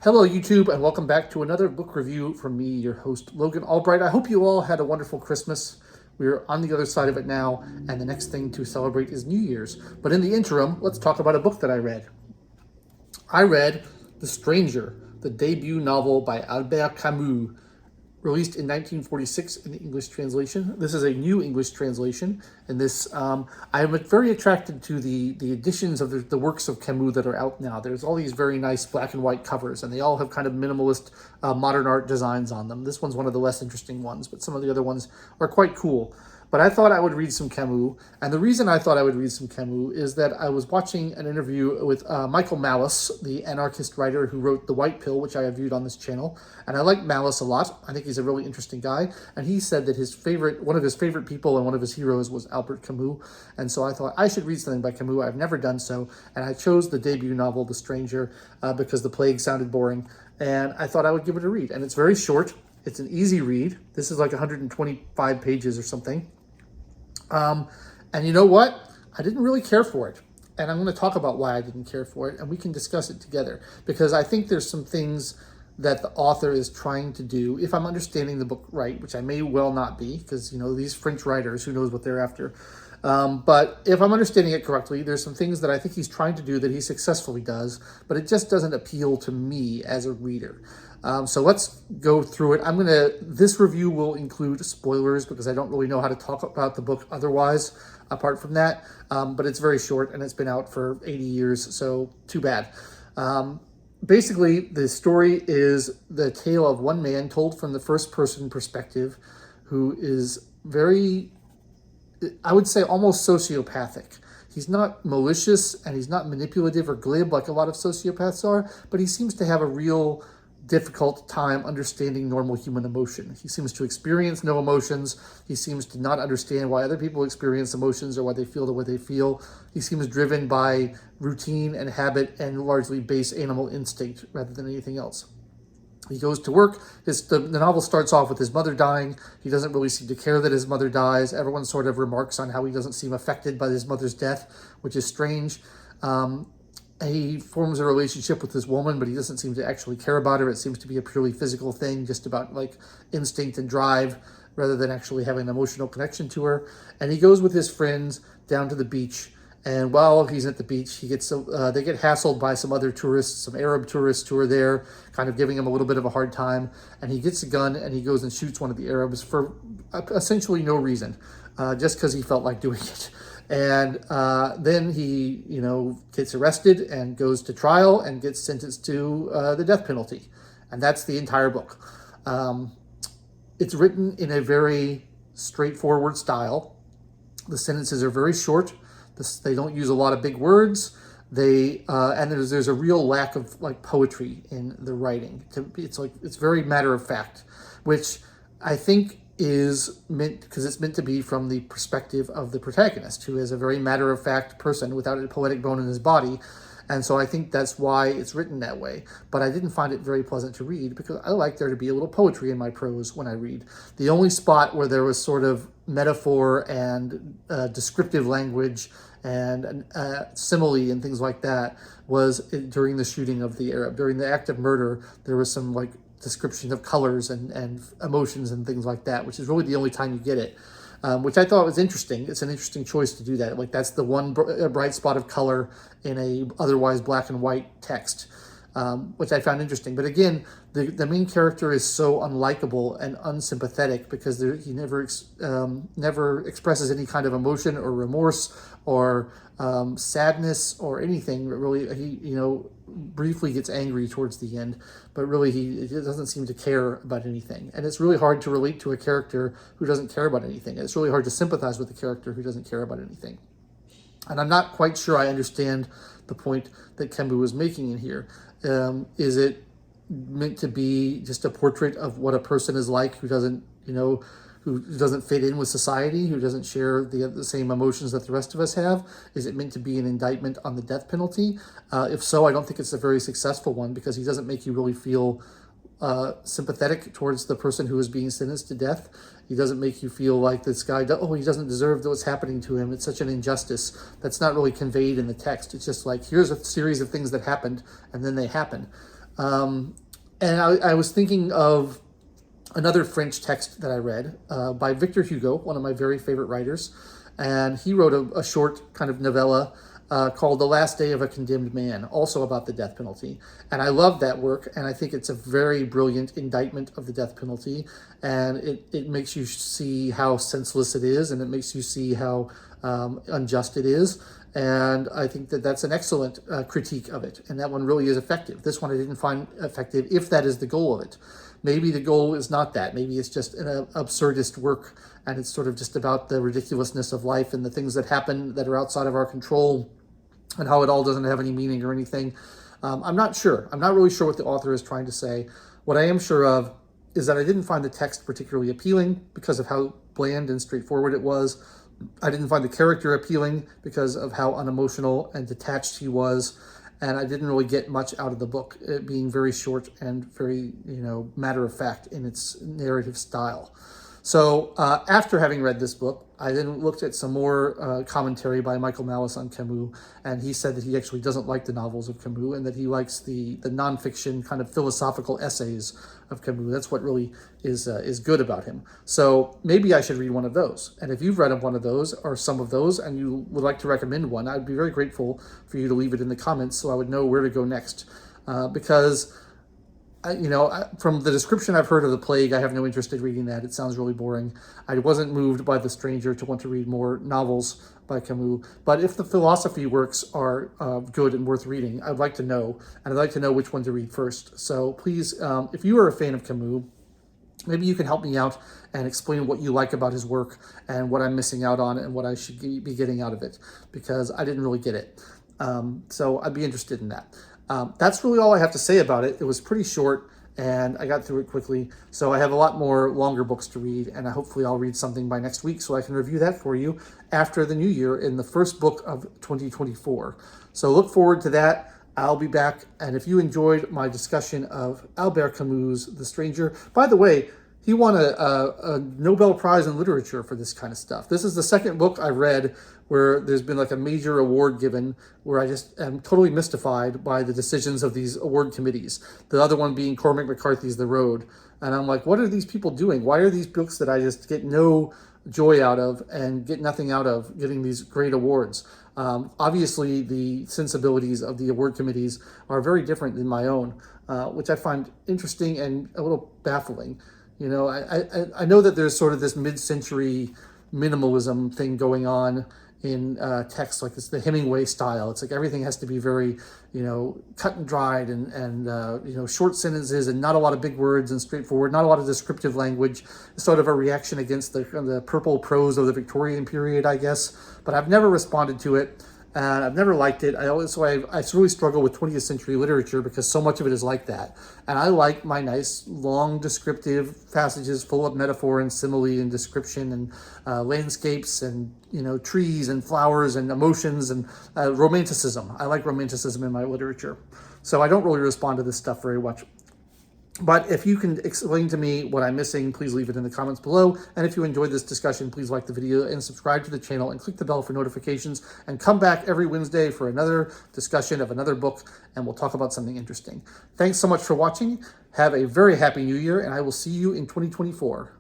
Hello, YouTube, and welcome back to another book review from me, your host, Logan Albright. I hope you all had a wonderful Christmas. We're on the other side of it now, and the next thing to celebrate is New Year's. But in the interim, let's talk about a book that I read. I read The Stranger, the debut novel by Albert Camus, released in 1946 in the English translation. This is a new English translation, and I am very attracted to the editions of the works of Camus that are out now. There's all these very nice black and white covers, and they all have kind of minimalist modern art designs on them. This one's one of the less interesting ones, but some of the other ones are quite cool. But I thought I would read some Camus, and the reason I thought I would read some Camus is that I was watching an interview with Michael Malice, the anarchist writer who wrote The White Pill, which I have viewed on this channel, and I like Malice a lot. I think he's a really interesting guy, and he said that one of his favorite people and one of his heroes was Albert Camus, and so I thought I should read something by Camus. I've never done so, and I chose the debut novel, The Stranger, because The Plague sounded boring, and I thought I would give it a read, and it's very short. It's an easy read. This is like 125 pages or something. And you know what? I didn't really care for it. And I'm going to talk about why I didn't care for it, and we can discuss it together. Because I think there's some things that the author is trying to do, if I'm understanding the book right, which I may well not be, because, these French writers, who knows what they're after. But if I'm understanding it correctly, there's some things that I think he's trying to do that he successfully does, but it just doesn't appeal to me as a reader. So let's go through it. This review will include spoilers because I don't really know how to talk about the book otherwise, apart from that. But it's very short and it's been out for 80 years, so too bad. Basically, the story is the tale of one man told from the first person perspective who is very, I would say, almost sociopathic. He's not malicious and he's not manipulative or glib like a lot of sociopaths are, but he seems to have a real difficult time understanding normal human emotion. He seems to experience no emotions. He seems to not understand why other people experience emotions or why they feel the way they feel. He seems driven by routine and habit and largely base animal instinct rather than anything else. He goes to work. The novel starts off with his mother dying. He doesn't really seem to care that his mother dies. Everyone sort of remarks on how he doesn't seem affected by his mother's death, which is strange. He forms a relationship with this woman, but he doesn't seem to actually care about her. It seems to be a purely physical thing, just about like instinct and drive, rather than actually having an emotional connection to her. And he goes with his friends down to the beach. And while he's at the beach, they get hassled by some other tourists, some Arab tourists who are there, kind of giving him a little bit of a hard time. And he gets a gun and he goes and shoots one of the Arabs for essentially no reason, just because he felt like doing it. And then he, gets arrested and goes to trial and gets sentenced to the death penalty. And that's the entire book. It's written in a very straightforward style. The sentences are very short. They don't use a lot of big words. And there's a real lack of like poetry in the writing. It's very matter of fact, which I think is meant because it's meant to be from the perspective of the protagonist, who is a very matter-of-fact person without a poetic bone in his body. And so I think that's why it's written that way. But I didn't find it very pleasant to read because I like there to be a little poetry in my prose when I read. The only spot where there was sort of metaphor and descriptive language and simile and things like that was during the shooting of the Arab. During the act of murder, there was some like description of colors and emotions and things like that, which is really the only time you get it, which I thought was interesting. It's an interesting choice to do that. Like that's the one bright spot of color in a otherwise black and white text, which I found interesting. But again, the main character is so unlikable and unsympathetic because he never expresses any kind of emotion or remorse or sadness or anything. Really, he briefly gets angry towards the end, but really he doesn't seem to care about anything. And it's really hard to relate to a character who doesn't care about anything. It's really hard to sympathize with a character who doesn't care about anything. And I'm not quite sure I understand the point that Camus was making in here. Is it meant to be just a portrait of what a person is like who doesn't, who doesn't fit in with society, who doesn't share the same emotions that the rest of us have? Is it meant to be an indictment on the death penalty? If so, I don't think it's a very successful one because he doesn't make you really feel sympathetic towards the person who is being sentenced to death. He doesn't make you feel like this guy, he doesn't deserve what's happening to him. It's such an injustice. That's not really conveyed in the text. It's just like, here's a series of things that happened, and then they happen. And I was thinking of another French text that I read by Victor Hugo, one of my very favorite writers. And he wrote a short kind of novella called The Last Day of a Condemned Man, also about the death penalty. And I love that work, and I think it's a very brilliant indictment of the death penalty. And it makes you see how senseless it is, and it makes you see how unjust it is. And I think that that's an excellent critique of it. And that one really is effective. This one I didn't find effective, if that is the goal of it. Maybe the goal is not that. Maybe it's just an absurdist work, and it's sort of just about the ridiculousness of life and the things that happen that are outside of our control, and how it all doesn't have any meaning or anything. I'm not sure. I'm not really sure what the author is trying to say. What I am sure of is that I didn't find the text particularly appealing because of how bland and straightforward it was. I didn't find the character appealing because of how unemotional and detached he was. And I didn't really get much out of the book, it being very short and very, matter of fact in its narrative style. So after having read this book, I then looked at some more commentary by Michael Malice on Camus, and he said that he actually doesn't like the novels of Camus, and that he likes the nonfiction kind of philosophical essays of Camus. That's what really is good about him. So maybe I should read one of those. And if you've read one of those or some of those, and you would like to recommend one, I'd be very grateful for you to leave it in the comments so I would know where to go next. Because from the description I've heard of The Plague, I have no interest in reading that. It sounds really boring. I wasn't moved by The Stranger to want to read more novels by Camus. But if the philosophy works are good and worth reading, I'd like to know. And I'd like to know which one to read first. So please, if you are a fan of Camus, maybe you can help me out and explain what you like about his work and what I'm missing out on and what I should be getting out of it, because I didn't really get it. So I'd be interested in that. That's really all I have to say about it. It was pretty short, and I got through it quickly. So I have a lot more longer books to read, and hopefully I'll read something by next week so I can review that for you after the new year in the first book of 2024. So look forward to that. I'll be back. And if you enjoyed my discussion of Albert Camus' The Stranger, by the way, he won a Nobel Prize in Literature for this kind of stuff. This is the second book I read where there's been like a major award given, where I just am totally mystified by the decisions of these award committees. The other one being Cormac McCarthy's The Road. And I'm like, what are these people doing? Why are these books that I just get no joy out of and get nothing out of getting these great awards? Obviously, the sensibilities of the award committees are very different than my own, which I find interesting and a little baffling. I know that there's sort of this mid-century minimalism thing going on in text, like it's the Hemingway style. It's like everything has to be very, cut and dried and short sentences and not a lot of big words and straightforward, not a lot of descriptive language. It's sort of a reaction against the purple prose of the Victorian period, I guess. But I've never responded to it. And I've never liked it. I really struggle with 20th century literature because so much of it is like that. And I like my nice, long, descriptive passages full of metaphor and simile and description and landscapes and, trees and flowers and emotions and romanticism. I like romanticism in my literature. So I don't really respond to this stuff very much. But if you can explain to me what I'm missing, please leave it in the comments below. And if you enjoyed this discussion, please like the video and subscribe to the channel and click the bell for notifications. And come back every Wednesday for another discussion of another book, and we'll talk about something interesting. Thanks so much for watching. Have a very happy new year, and I will see you in 2024.